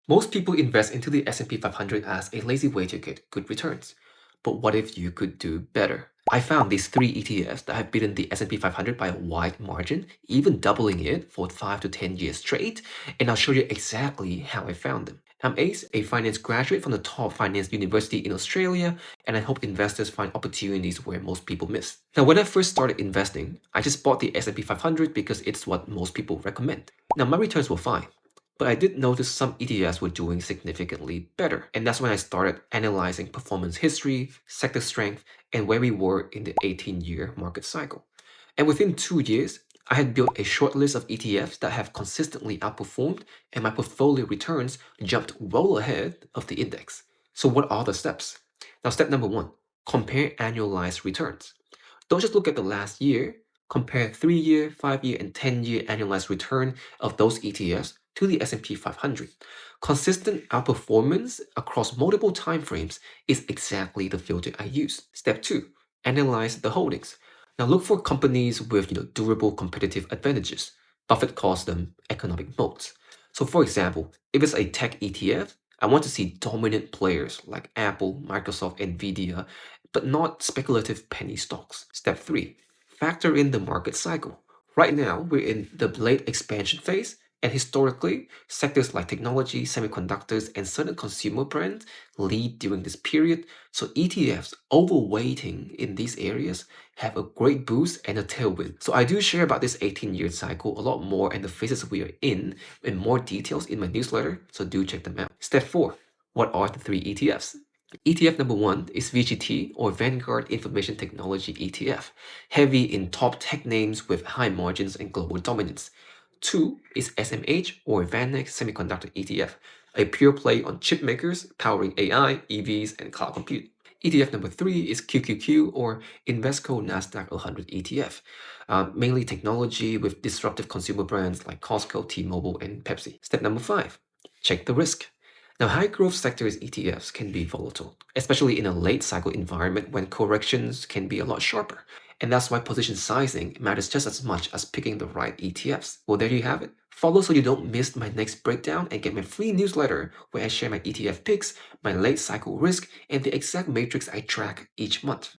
Most people invest into the S&P 500 as a lazy way to get good returns. But what if you could do better? I found these three ETFs that have beaten the S&P 500 by a wide margin, even doubling it for 5 to 10 years straight, and I'll show you exactly how I found them. I'm Ace, a finance graduate from the top finance university in Australia, and I help investors find opportunities where most people miss. Now, when I first started investing, I just bought the S&P 500 because it's what most people recommend. Now, my returns were fine. But I did notice some ETFs were doing significantly better. And that's when I started analyzing performance history, sector strength, and where we were in the 18-year market cycle. And within 2 years, I had built a short list of ETFs that have consistently outperformed, and my portfolio returns jumped well ahead of the index. So, what are the steps? Now, step number one, compare annualized returns. Don't just look at the last year, compare 3-year, 5-year, and 10-year annualized return of those ETFs to the S&P 500. Consistent outperformance across multiple timeframes is exactly the filter I use. Step 2, analyze the holdings. Now look for companies with durable competitive advantages. Buffett calls them economic moats. So for example, if it's a tech ETF, I want to see dominant players like Apple, Microsoft, Nvidia, but not speculative penny stocks. Step 3, factor in the market cycle. Right now, we're in the late expansion phase, and historically, sectors like technology, semiconductors, and certain consumer brands lead during this period. So ETFs overweighting in these areas have a great boost and a tailwind. So I do share about this 18-year cycle a lot more and the phases we are in more details in my newsletter, so do check them out. Step 4, what are the three ETFs? ETF number 1 is VGT, or Vanguard Information Technology ETF, heavy in top tech names with high margins and global dominance. 2 is SMH, or VanEck Semiconductor ETF, a pure play on chip makers powering AI, EVs, and cloud compute. ETF number 3 is QQQ, or Invesco Nasdaq 100 ETF, mainly technology with disruptive consumer brands like Costco, T-Mobile, and Pepsi. Step number 5, check the risk. Now, high growth sectors ETFs can be volatile, especially in a late cycle environment when corrections can be a lot sharper. And that's why position sizing matters just as much as picking the right ETFs. Well, there you have it. Follow so you don't miss my next breakdown and get my free newsletter where I share my ETF picks, my late cycle risk, and the exact matrix I track each month.